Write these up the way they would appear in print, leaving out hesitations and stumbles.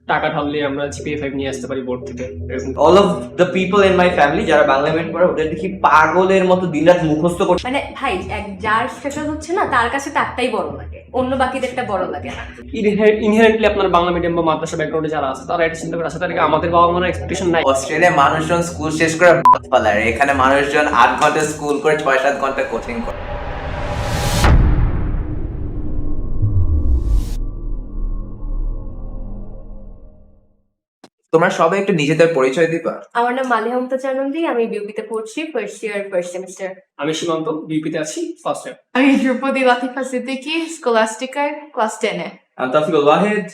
টাকা ঢাললে আমরা জিপিএ 5 নিয়ে আসতে পারি বোর্ড থেকে এরকম। All of the people in my family যারা বাংলা মিডিয়াম পড়ে ওদের দেখি পাগলের মতো দিনরাত মুখস্থ করছে। মানে ভাই যার স্ট্যাটাস হচ্ছে না তার কাছে তারটাই বড় লাগে, অন্য বাকিদেরটা বড় লাগে না। ইনহেরেন্টলি আপনার বাংলা মিডিয়াম বা মাদ্রাসা ব্যাকগ্রাউন্ডে যারা আছে তারা এটা চিন্তা করে আসে তাদেরকে আমাদের বাবা মার এক্সপেকটেশন নাই। অস্ট্রেলিয়ায় মানুষজন স্কুল শেষ করে পালায়, এখানে মানুষজন 8 ঘন্টা স্কুল করে 6-7 ঘন্টা কোচিং করে। তোমরা সবাই একটু নিজেদের পরিচয় দিবা। আমার নাম মালিহা মুমতাজ আনন্দি, আমি বিউপিতে পড়ছি, ফার্স্ট ইয়ার ফার্স্ট সেমিস্টার। আমি সীমান্ত বিপিতে আছি ফার্স্ট ইয়ার। আমি ধ্রুপদী লাতিফা সিদ্দিকী, স্কলাস্টিকার, ক্লাস 10-এ। I'm Tafiqul Wahid,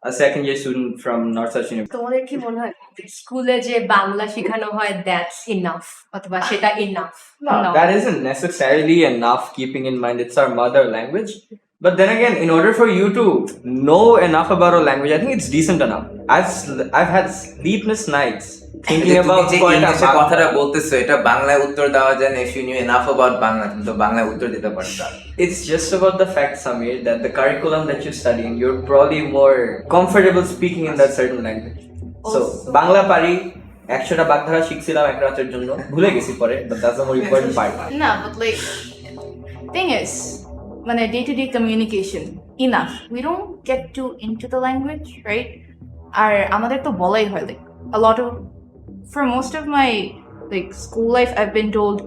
a second year student from North South University. তোমাদের কি মনে হয় স্কুলে যে বাংলা শেখানো হয় দ্যাটস ইনাফ, অথবা সেটা enough? No, that isn't necessarily enough, keeping in mind it's our mother language. But then again, in order for you to know enough about a language, I think it's decent enough. I've had sleepless nights thinking about যে ইংলিশে কথাটা বলতেছো এটা বাংলায় উত্তর দেওয়া যায় না। if you knew enough about Bangla তুমি তো বাংলায় উত্তর দিতে পারতা। It's just about the fact, Samir, that the curriculum that you're studying, you're probably more comfortable speaking in that certain language. So, Bangla pari, 100টা বাগধারা শিখছিলাম এক রাতের জন্য, ভুলে গেছি পরে, but that's the more important part. No, but like, thing is, when a day-to-day communication, enough. We don't get too into the language, right? আর আমাদের তো বলাই হয়, like, a lot of, for most of my, like, school life, I've been told,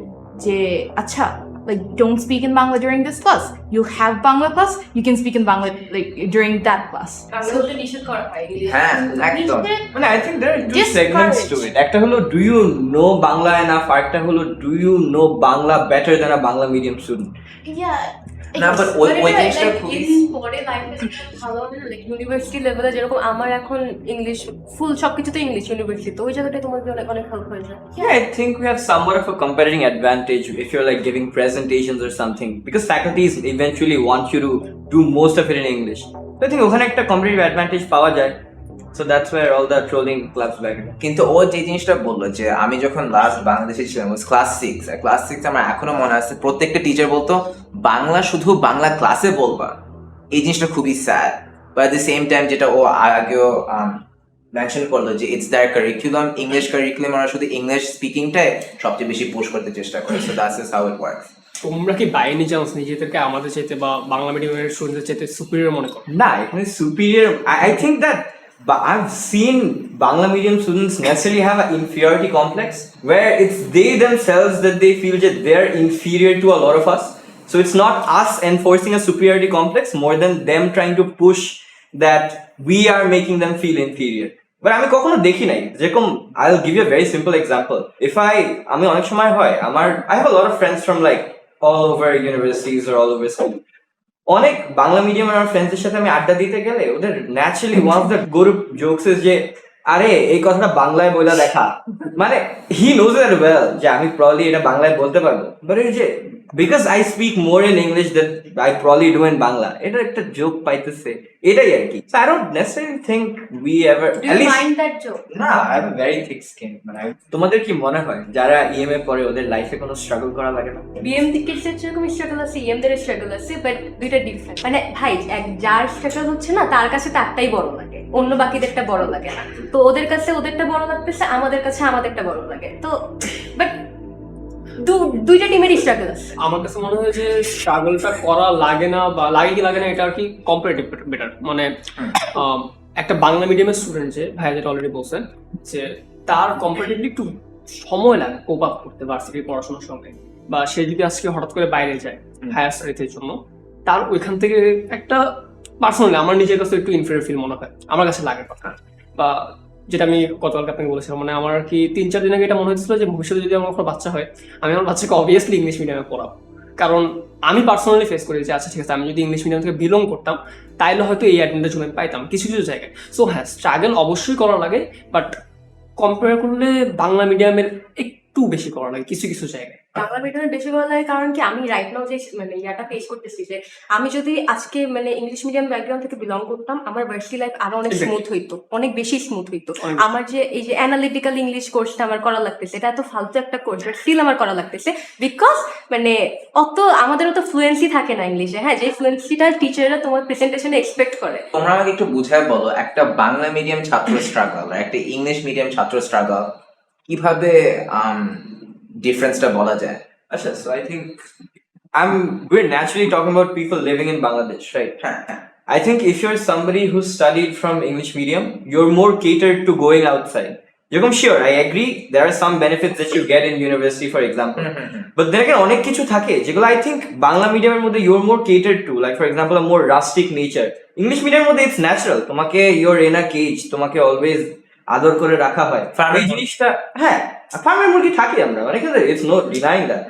যে, আচ্ছা, like, don't speak in Bangla during this class. You have Bangla class, you can speak in Bangla, like, during that class. বাংলাতে নিষেধ করা হয়। হ্যাঁ একদম। মানে I think there are two Discourage. segments to it. একটা হলো, do you know Bangla enough? আরেকটা হলো, do you know Bangla better than a Bangla medium student? Yeah. না বাট ওই জিনিসটা খুবই পরে লাইফে ভালো হবে না, লাইক ইউনিভার্সিটি লেভেলে যেরকম আমার এখন ইংলিশ ফুল সবকিছুতে ইংলিশ ইউনিভার্সিটি, তো ওই জায়গাটায় তোমার অনেক অনেক হেল্প হয়ে যায়। Yeah, I think we have somewhat of a competitive advantage if you're like giving presentations or something, because faculties eventually want you to do most of it in English. So I think ওখানে একটা competitive advantage পাওয়া যায়. So that's where all the trolling clubs back. কিন্তু ও যে জিনিসটা বললো যে আমি যখন লাস্ট বাংলাদেশে ছিলাম ক্লাস 6 আমার এখনো মনে আছে প্রত্যেকটা টিচার বলতো বাংলা শুধু বাংলা ক্লাসে বলবা। এই জিনিসটা খুবই sad, but at the same time যেটা ও আগেও মেনশন করলো যে it's their curriculum, English curriculum, ওরা শুধু ইংলিশ স্পিকিংটাই সবচেয়ে বেশি পুশ করতে চেষ্টা করে। So that's is how it works. তোমরা কি বাই এনি চান্স নিজেদেরকে আমাদের চাইতে বা বাংলা মিডিয়ামের স্টুডেন্টদের চাইতে সুপিরিয়র মনে করো? না, এখানে superior, I think that but I've seen Bangla medium students necessarily have an inferiority complex where it's they themselves that they feel that they're inferior to a lot of us. So it's not us enforcing a superiority complex more than them trying to push that we are making them feel inferior. But আমি কখনো দেখি নাই যেরকম, I'll give you a very simple example. If আমি অনেক সময় হয় I have a lot of friends from like all over universities or all over school. অনেক বাংলা মিডিয়ামের আমার ফ্রেন্ডসদের সাথে আমি আড্ডা দিতে গেলে ওদের naturally one of the group jokes is যে আরে এই কথাটা বাংলায় বইলা দেখা, মানে হি নোজ দ্যাট ওয়েল যে আমি প্রবাবলি এটা বাংলায় বলতে পারবো, বাট এই যে because I speak more in English that I probably do in Bangla, এটা একটা জোক পাইতেছে, এটাই আর কি। So I don't necessarily think we ever do you mind that joke? না, I have a very thick skin. মানে তোমাদের কি মনে হয় যারা ইএমএ পড়ে ওদের লাইফে কোনো স্ট্রাগল করা লাগে না? বিএম দিকে যেরকম স্ট্রাগল আছে, ইএম দের স্ট্রাগল আছে, বাট দুইটা ডিফারেন্ট। মানে ভাই যার স্ট্রাগল হচ্ছে না তার কাছে তারটাই বড় লাগে, অন্য বাকিদেরটা বড় লাগে না। তো ওদের কাছে ওদেরটা বড় লাগতেছে, আমাদের কাছে আমাদেরটা বড় লাগে। তো বাট দুইটা টিমেরই স্ট্রাগল আছে। আমার কাছে মনে হয় যে স্ট্রাগলটা করা লাগে না বা লাগে কি লাগে না এটা আর কি কম্পারেটিভ বেটার। মানে একটা বাংলা মিডিয়ামের স্টুডেন্ট যে ভাইয়া যেটা অলরেডি বলছেন যে তার কম্পারেটিভলি একটু সময় লাগে কোপ আপ করতে ভার্সিটির পড়াশোনার সঙ্গে, বা সে যদি আজকে হঠাৎ করে বাইরে যায় হায়ার স্টাডিজের জন্য, তার ওইখান থেকে একটা পার্সোনালি আমার নিজের কাছে একটু ইনফেরিয়র ফিল মনে হয়, আমার কাছে লাগে কথা। বা যেটা আমি গতকালকে আপনাকে বলেছিলাম, মানে আমার কি 3-4 দিন আগে এটা মনে হচ্ছিল যে ভবিষ্যতে যদি আমার কোনো বাচ্চা হয় আমি আমার বাচ্চাকে অবভিয়াসলি ইংলিশ মিডিয়ামে পড়াবো, কারণ আমি পার্সোনালি ফেস করেছি আচ্ছা ঠিক আছে আমি যদি ইংলিশ মিডিয়াম থেকে বিলং করতাম তাইলে হয়তো এই অ্যাডভান্টেজ আমি পাইতাম কিছু কিছু জায়গায়। সো হ্যাঁ, স্ট্রাগল অবশ্যই করা লাগে, বাট কম্পেয়ার করলে বাংলা মিডিয়ামের একটু বেশি করা লাগে কিছু কিছু জায়গায়। বাংলা মিডিয়ামে বেশি ভালো লাগে কারণ কি আমি রাইট নাও যে মানে ইয়াটা ফেস করতেছি যে আমি যদি আজকে মানে ইংলিশ মিডিয়াম ব্যাকগ্রাউন্ড থেকে বিলং করতাম আমার ভার্সিটি লাইফ আরো অনেক Exactly. স্মুথ হইতো, অনেক বেশি স্মুথ হইতো। অনেক আমার যে এই যে অ্যানালিটিক্যাল ইংলিশ কোর্সটা আমার করা লাগতেছে এটা এত ফালতু একটা কোর্স, বাট স্টিল আমার করা লাগতেছে বিকজ মানে আমাদের অত ফ্লুয়েন্সি থাকে না ইংলিশে। হ্যাঁ, যে ফ্লুয়েন্সিটা টিচাররা তোমার প্রেজেন্টেশনে এক্সপেক্ট করে। তোমরা আমাকে একটু বুঝায় বলো, একটা বাংলা মিডিয়াম ছাত্র স্ট্রাগল আর একটা ইংলিশ মিডিয়াম ছাত্র স্ট্রাগল কিভাবে ডিফারেন্সটা বলা যায়? Asha, so I think we're naturally talking about people living in Bangladesh, right? হ্যাঁ হ্যাঁ I think if you're somebody who studied from English medium, you're more catered to going outside. Jerokom, sure, I agree, there are some benefits that you get in university, for example. But then again, অনেক কিছু থাকে যেগুলো I think Bangla মিডিয়ামের মধ্যে you're more catered to, like for example, a more rustic nature. English medium মধ্যে it's natural, তোমাকে you're in a cage, তোমাকে always আদর করে রাখা হয়। এই জিনিসটা, হ্যাঁ, ফার্মের মুরগি থাকি আমরা, মানে it's no denying that.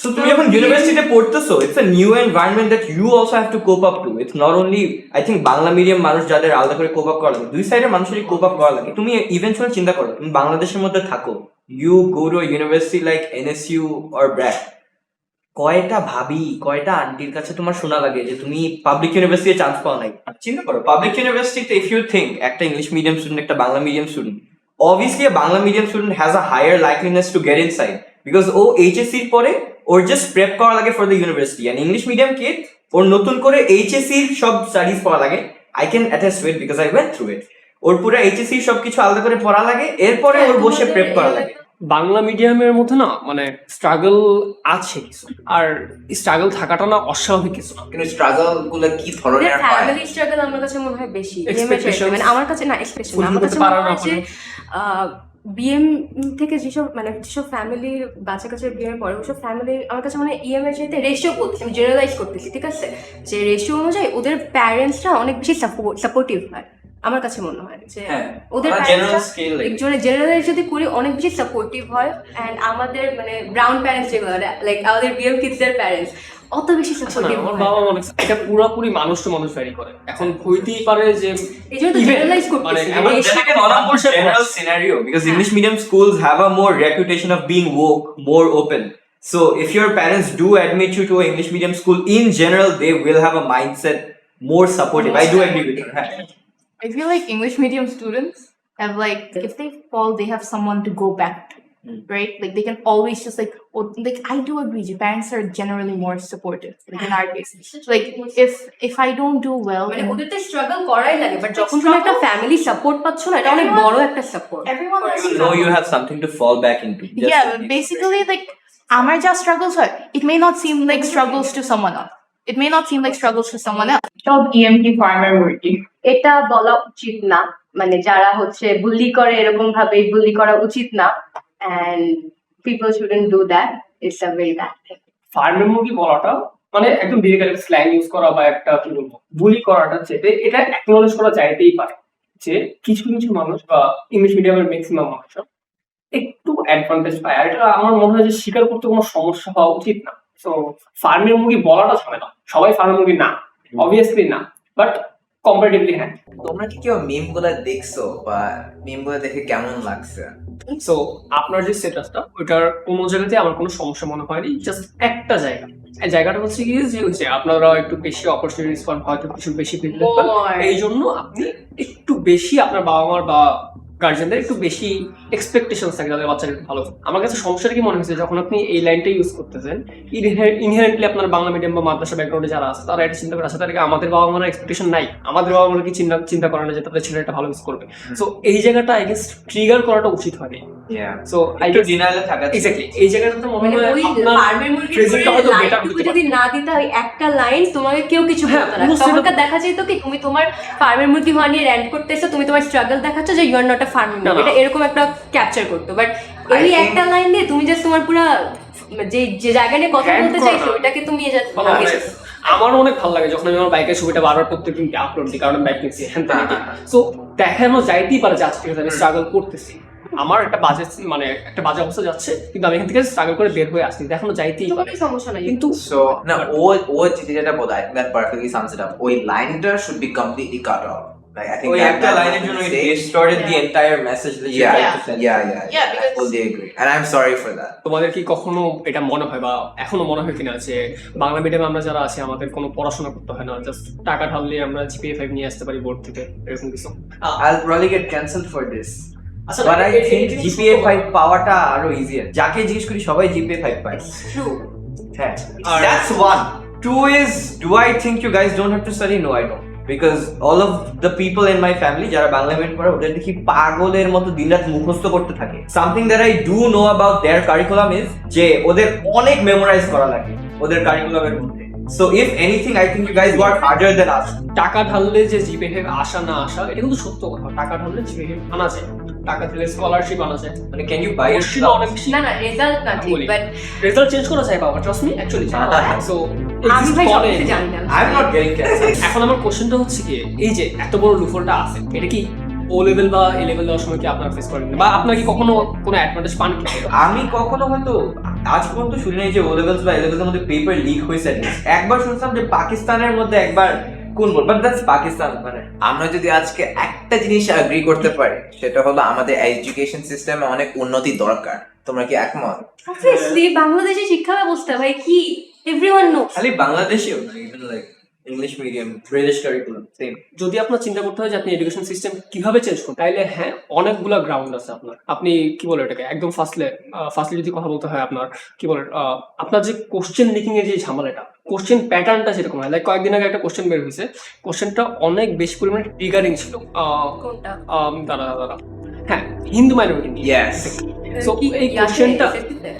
So তুমি যখন ইউনিভার্সিটিতে পড়তেছো, it's a new environment that you also have to cope up to. It's not only, I think, Bangla medium মানুষ যাদের আলাদা করে কোপ আপ করা লাগে, দুই সাইডের মানুষেরই কোপ আপ করা লাগে। তুমি ইভেন্চুয়ালি চিন্তা করো, তুমি বাংলাদেশের মধ্যে থাকো, you go to a university like NSU or BRAC, কয়টা ভাবি কয়টা আন্টির কাছে তোমার শোনা লাগে যে তুমি পাবলিক ইউনিভার্সিটিতে চান্স পাও নাই। চিন্তা করো, পাবলিক ইউনিভার্সিটিতে ইফ ইউ থিঙ্ক একটা ইংলিশ মিডিয়াম স্টুডেন্ট একটা Bangla medium student, obviously a Bangla medium student has a higher likeliness to get inside because ও এইচএসসির পরে ওর জাস্ট প্রেপ করা লাগে for the university. And English medium kid ওর নতুন করে এইচএসসির সব স্টাডিজ পড়া লাগে। I can attach to it because I went through it. ওর পুরো এইচএসসির সবকিছু আলাদা করে পড়া লাগে, এরপরে ওর বসে প্রেপ করা লাগে। বাংলা মিডিয়ামের মধ্যে না মানে স্ট্রাগল আছে কিছু, আর স্ট্রাগল থাকাটা না অস্বাভাবিক কিছু না। কিন্তু স্ট্রাগল গুলো কি ধরনের হয়? ফ্যামিলি স্ট্রাগল আমার কাছে মনে হয় বেশি। Expectations, মানে আমার কাছে না এক্সপেকটেশন, আমার fulfill কাছে করতে পারা মনে না হয় যে বিএম থেকে যেসব মানে যেসব ফ্যামিলির বাচ্চা কাছে বিএম পড়ে ওসব ফ্যামিলি আমার কাছে মনে হয় ইএম এর চাইতে রেশিও বলছি, আমি জেনারেলাইজ করতেছি, ঠিক আছে, যে রেশিও অনুযায়ী ওদের প্যারেন্টসরা অনেক বেশি সাপোর্টিভ হয়। আমার কাছে মনে হয় যে হ্যাঁ, ওদের জেনারেল স্কেল জেনারেলাইজ যদি করি অনেক বেশি সাপোর্টিভ হয়। অ্যান্ড আমাদের মানে ব্রাউন প্যারেন্টস যেগুলো লাইক আমাদের বিএম কিডসদের প্যারেন্টস অত বেশি সাপোর্টিভ আমার হয়। বাবা মনে এটা পুরোপুরি মানুষ টু মানুষ ভ্যারি করে। এখন হইতেই পারে যে এই জন্য তো even জেনারেলাইজ মানে করতেছি। এমন বেশি যেটাকে বলা বলছে general scenario because English medium schools have a more reputation of being woke, more open. So if your parents do admit you to an English medium school, in general they will have a mindset more supportive. I do agree with you. I feel like English medium students have like if they fall, they have someone to go back to, right? Like they can always just like I do agree. Your parents are generally more supportive. Like in our case, like if I don't do well, মানে ওদের তো struggle করাই লাগে, but যখন তুমি একটা family support পাচ্ছ না, এটা অনেক বড় একটা support. everyone has You know you have something to fall back into. Just yeah, like you basically like our just struggles are. It may not seem like struggles to someone else. It may not seem like struggles to someone else. সব EMT farmer মুরগি। এটা বলা উচিত না, মানে যারা হচ্ছে বুলি করে এরকম ভাবে বুলি করা উচিত না, and people shouldn't do that. It's a very bad thing. ফার্মের মুরগি বলাটা মানে একদম ডিরেক্ট একটা স্ল্যাং ইউজ করা বা একটা কি বলবো বুলি করাটা চেপে এটা অ্যাকনোলেজ করা যাইতেই পারে যে কিছু কিছু মানুষ বা ইংলিশ মিডিয়ামের ম্যাক্সিমাম মানুষ একটু অ্যাডভান্টেজ পায়, আর এটা আমার মনে হয় যে স্বীকার করতে কোনো সমস্যা হওয়া উচিত না। তো ফার্মের মুরগি বলাটা ঝামেলা, সবাই ফার্মের মুরগি না, অবভিয়াসলি না, বাট কম্পারেটিভলি হ্যাঁ। তোমরা কি কেউ মিম গুলা দেখছো বা মিম গুলা দেখে কেমন লাগছে? সো আপনার যে স্ট্যাটাসটা ওইটার কোনো জায়গাতে আমার কোনো সমস্যা মনে হয়নি, জাস্ট একটা জায়গা, এই জায়গাটা হচ্ছে কি যে হচ্ছে আপনারা একটু বেশি অপরচুনিটিস পান, হয়তো কিছু বেশি প্রিভিলেজ পান, এই জন্য আপনি একটু বেশি আপনার বাবা মার বা গার্জেনদের একটু বেশি এক্সপেকটেশনস থাকে যাদের বাচ্চারা একটু ভালো। আমার কাছে সমস্যাটা কি মনে হয়েছে যখন আপনি এই লাইনটা ইউজ করতেছেন, ইনহেরেন্টলি আপনার বাংলা মিডিয়াম বা মাদ্রাসা ব্যাকগ্রাউন্ডে যারা আছে তারা এটা চিন্তা করে আসে তাদেরকে আমাদের বাবা মার এক্সপেকটেশন নাই, আমাদের বাবা মারা কি চিন্তা করে না যে তাদের ছেলেটা ভালো ইউজ করবে। সো এই জায়গাটা আই গেস ট্রিগার করাটা উচিত হয়নি। সো আই গেস ডিনাইলে থাকা এক্স্যাক্টলি এই জায়গাটা তো মনে হয় আপনার ফার্মের মুরগি প্রেজেন্টটা হয়তো বেটার হতে পারে। যদি না দিতে হয় একটা লাইন তোমাকে কেউ কিছু বলতো না, তখনকার দেখা যেত কি তুমি তোমার ফার্মের মুরগি হওয়া নিয়ে র্যান্ট করতেছো, তুমি তোমার স্ট্রাগল দেখাচ্ছ যে you are not a farmer, এটা এরকম একটা ক্যাপচার করতো। বাট এই একটা লাইন দিয়ে তুমি জাস্ট তোমার পুরো যে জায়গা নিয়ে কথা বলতে চাইছো ওটাকে তুমি আমার অনেক ভালো লাগে যখন আমি আমার বাইকের ছবিটা বারবার প্রত্যেকদিন আপলোড দিই, কারণ বাইক নিচ্ছি হ্যাঁ। সো দেখানো যাইতেই পারে যে আজকে আমি স্ট্রাগল করতেছি, আমার একটা বাজে মানে একটা বাজে অবস্থা যাচ্ছে, কিন্তু আমি এখান থেকে স্ট্রাগল করে বের হয়ে আসছি, দেখানো যাইতেই পারে, সমস্যা নাই। কিন্তু সো না ও যেটা বলে I think that perfectly sums it up. ওই লাইনটা should be completely cut off. Like, I think ওই that একটা was লাইনের a জন্য mistake. distorted the entire message that you Yeah, tried yeah, to send. yeah. I because- totally agree, and I'm sorry for that. তোমাদের কি কখনো এটা মনে হয় বা এখনো মনে হয় কিনা যে বাংলা মিডিয়ামে আমরা যারা আছি আমাদের কোনো পড়াশোনা করতে হয় না, জাস্ট টাকা ঢাললে আমরা জিপিএ 5 নিয়ে আসতে পারি বোর্ড থেকে, এরকম কিছু? I'll probably get cancelled for this. আচ্ছা, But I A- A- think এটা কি GPA সত্য 5 কথা? পাওয়াটা আরো easier. যাকে জিজ্ঞেস করি সবাই GPA 5 পায়। True. হ্যাঁ। আর- That's one. Two is, do I think you guys don't have to study? No, I don't. Because all of the people in my family যারা বাংলা মিডিয়াম পড়ে ওদের দেখি পাগলের মতো দিনরাত মুখস্থ করতে থাকে। Something that I do know about their curriculum is যে ওদের অনেক মেমোরাইজ করা লাগে ওদের কারিকুলামের মধ্যে। So if anything, I think you guys work harder than us. টাকা ঢাললে যে জিপিএ আসা না আসা এটা কিন্তু সত্য কথা। টাকা ঢাললে জিপিএ আনা যায়, টাকা দিলে স্কলারশিপ আনা যায়। মানে can you buy your question অনেক বেশি, না না রেজাল্ট না ঠিক, বলি। বাট রেজাল্ট চেঞ্জ করা যায় বাবা, ট্রাস্ট মি, অ্যাকচুয়ালি। সো আমি ভাই সব কিছু জানি না। I'm not getting cancelled. এখন আমার কোশ্চেনটা হচ্ছে কি, এই যে এত বড় লুফলটা আছে, এটা কি ও লেভেল বা এ লেভেল দেওয়ার সময় কি আপনার ফেস করেন, বা আপনার কি কখনো কোনো অ্যাডভান্টেজ পান কি? আমি কখনো হয়তো আজ পর্যন্ত শুনি নাই যে ও লেভেলস বা এ লেভেলসের মধ্যে পেপার লিক হয়েছে। একবার শুনছিলাম যে পাকিস্তানের মধ্যে একবার কোন বোর্ড, বাট দ্যাটস পাকিস্তান। মানে আমরা যদি আজকে একটা জিনিস এগ্রি করতে পারি সেটা হলো আমাদের এডুকেশন সিস্টেমে অনেক উন্নতি দরকার। তোমরা কি একমত? অবভিয়াসলি বাংলাদেশের শিক্ষা ব্যবস্থা ভাই কি এভরিওয়ান নো। খালি বাংলাদেশেও না, even like English medium, British curriculum same. যদি আপনার চিন্তা করতে হয় যে আপনি এডুকেশন সিস্টেম কিভাবে চেঞ্জ করুন, তাইলে হ্যাঁ অনেকগুলো গ্রাউন্ড আছে আপনার। আপনি কি বলে এটাকে একদম ফার্স্টলি যদি কথা বলতে হয় আপনার কি বলে আপনার যে কোশ্চেন মেকিং এর যে ঝামেলাটা, কোশ্চেন প্যাটার্নটা যেরকম হয়, লাইক কয়েকদিন আগে একটা কোশ্চেন বের হয়েছে, কোশ্চেনটা অনেক বেশি পরিমাণে ট্রিগারিং ছিল। কোনটা? দাঁড়া হ্যাঁ, হিন্দু মাইনরিটি নিয়ে। Yes. So, কি এই ইয়াতে, কোশ্চেনটা SSC তে?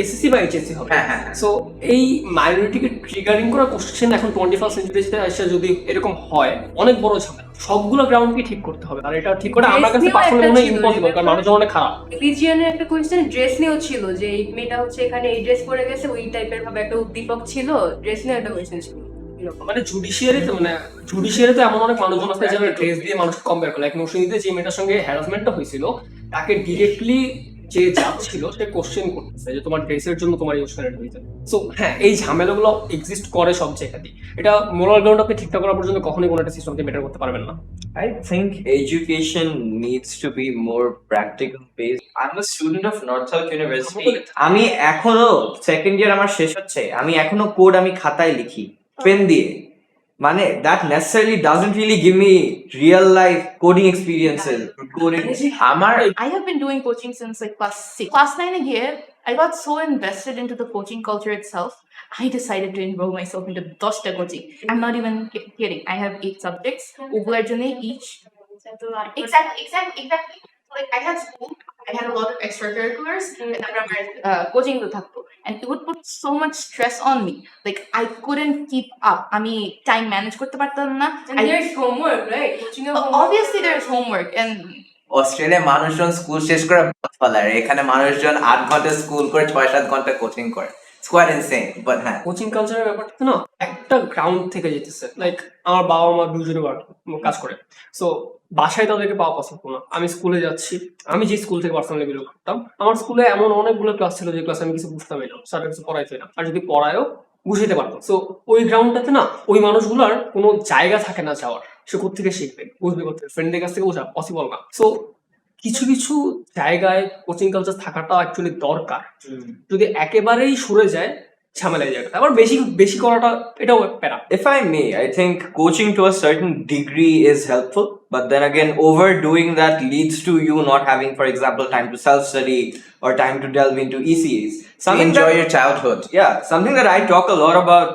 এসএসসি বা এইচএসসি হবে। হ্যাঁ, হ্যাঁ। সো এই মাইনরিটিকে ট্রিগারিং করা কোশ্চেন এখন 21st সেঞ্চুরিতে এসে যদি এরকম হয়, অনেক বড় ঝামেলা। সবগুলো গ্রাউন্ডকে ঠিক করতে হবে, আর এটা ঠিক করে আমার কাছে Dress পার্সোনালি নিয়েও মনে হয় একটা ইম্পসিবল, ছিল, কারণ মানুষজন অনেক খারাপ। রিজিয়নের একটা কোয়েশ্চেন ড্রেস নিয়েও ছিল, যে এই মেয়েটা হচ্ছে এখানে এই ড্রেস পরে গেছে, ওই টাইপের ভাবে একটা উদ্দীপক ছিল, ড্রেস নিয়ে একটা কোয়েশ্চেন ছিল এরকম। মানে জুডিশিয়ারিতে এমন অনেক মানুষজন আছে যারা ড্রেস দিয়ে মানুষ কম্পেয়ার করে। লাইক নৌশিনীতে যে মেয়েটার সঙ্গে হ্যারাসমেন্টটা হয়েছিল, তাকে ডিরেক্টলি যে জাজ ছিল সে কোশ্চেন করতেছে যে তোমার ড্রেসের জন্য তোমার এই উস্কানিটা হয়েছে। সো হ্যাঁ, এই ঝামেলাগুলো এক্সিস্ট করে সব জায়গাতেই। এটা মোরাল গ্রাউন্ড আপনি ঠিকঠাক করা পর্যন্ত কখনোই কোনো একটা সিস্টেমকে বেটার করতে পারবেন না। I think education needs to be more practical based. I'm a student of North South University. আমি এখনো সেকেন্ড ইয়ার আমার শেষ হচ্ছে, আমি এখনো কোড আমি খাতায় লিখি পেন দিয়ে। মানে that necessarily doesn't really give me real life coding experiences. Coding. আমার I have been doing coaching since like class 6. Class 9 year, I got so invested into the coaching culture itself. I decided to enroll myself into Dosta coaching. I'm not even kidding. I have 8 subjects. Uglar jone each. Exactly. Like I had school, I had a lot of extracurriculars, and coaching to thakto, and it would put so much stress on me. Like I couldn't keep up. Ami time manage korte partam na. And there's homework, right? Coaching এর homework. Obviously there's homework, and অস্ট্রেলিয়ায় মানুষজন school শেষ করে বাস পালায়, এখানে মানুষজন 8 ঘন্টা school করে 6-7 ঘন্টা কোচিং করে। It's quite insane, but হ্যাঁ। কোচিং কালচারের ব্যাপারটা না একটা গ্রাউন্ড থেকে যেতেছে। লাইক আমার বাবা মা দুজনে কাজ করে, সো বাসায় তাদেরকে পাওয়া পসিবল না। আমি স্কুলে যাচ্ছি, আমি যে স্কুল থেকে পার্সোনালি বিলং করতাম, আমার স্কুলে এমন অনেকগুলো ক্লাস ছিল যে ক্লাসে আমি কিছু বুঝতামই না, স্যার কিছু পড়াইতে না, আর যদি পড়ায়ও বুঝাইতে পারতাম। সো ওই গ্রাউন্ডটাতে না ওই মানুষগুলোর কোনো জায়গা থাকে না যাওয়ার, সে কোথেকে শিখবে, বুঝবে কোথেকে, ফ্রেন্ডের কাছ থেকে বোঝা পসিবল না। সো কিছু কিছু জায়গায় কোচিং কালচার থাকাটা অ্যাকচুয়ালি দরকার। যদি একেবারেই সরে যায় ঝামেলা এই জায়গাটা, আবার বেশি বেশি করাটা এটাও প্যারা। If I may, I think coaching to a certain degree is helpful, but then again, overdoing that leads to you not having, for example, time to self-study or time to delve into ECAs. To enjoy your childhood. Yeah, something that I talk a lot about.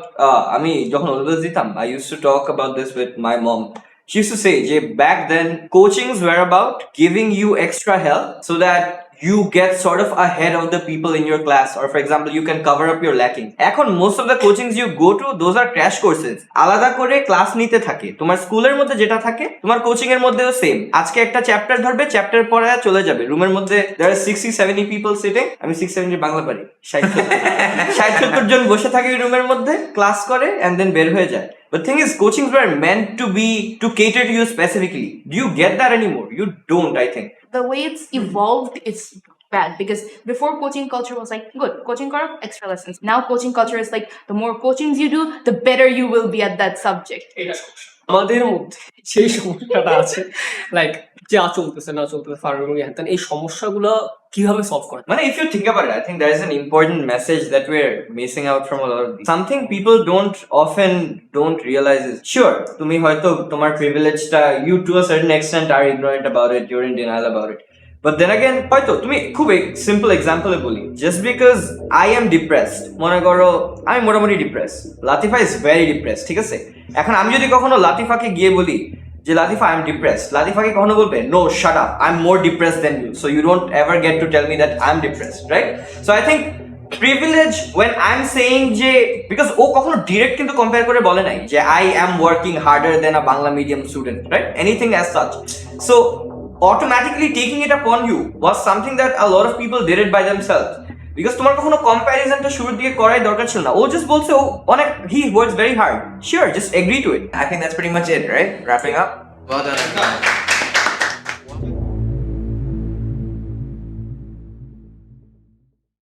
আমি যখন always দিতাম, I used to talk about this with my mom. She used to say, Jay, back then, coachings were about giving you extra help so that you get sort of ahead of the people in your class, or for example, you can cover up your lacking. এখন most of the coachings you go to, those are crash courses. আলাদা করে class নিতে থাকে, তোমার স্কুলের মধ্যে যেটা থাকে তোমার কোচিং এর মধ্যেও সেম। আজকে একটা চ্যাপ্টার ধরবে, চ্যাপ্টার পরে চলে যাবে রুমের মধ্যে, there are 60-70 people sitting. আমি 670 বাংলা পারি, 60-70 জন বসে থাকে রুমের মধ্যে, ক্লাস করে and then বের হয়ে যায়। But thing is, coachings were meant to cater to you specifically. Do you get that anymore? You don't, I think. the way it's evolved is bad, because before coaching culture was like good coaching karo extra lessons. Now coaching culture is like the more coachings you do, the better you will be at that subject. এটা সমস্যা। আমাদের মধ্যে সেই সমস্যাটা আছে, like যা চলতেছে না চলতেছে ফার্মিং হ্যান এই সমস্যাগুলো কিভাবে সলভ করে? Man, if you think about it, I think there is an important message that we're missing out from a lot of these. Something people don't realize is, sure, tumi hoyto tomar privilege ta, you to a certain extent are ignorant about it, you're in denial about it. But then again, hoyto tumi khub simple example e boli, just because I am depressed, mone koro ami motamoti depressed, Latifa is very depressed, ঠিক আছে? এখন আমি যদি কখনো লাতিফাকে গিয়ে বলি যে Latifa I am depressed, লাতিফাকে কখনো বলবে no shut up, I am more depressed than you, so you don't ever get to tell me that I am depressed, right? So I think privilege when I am saying যে, because ও কখনো direct কিন্তু compare করে বলে নাই যে I am working harder than a Bangla medium student, right? Anything as such. So automatically taking it upon you was something that a lot of people did it by themselves. Because তোমার কখনো কম্প্যারিজনটা শুরুর দিকে করাই দরকার ছিল না, ও জাস্ট বলছে ও অনেক he works very hard, sure just agree to it. I think that's pretty much it, right? Wrapping up. Well done, everyone.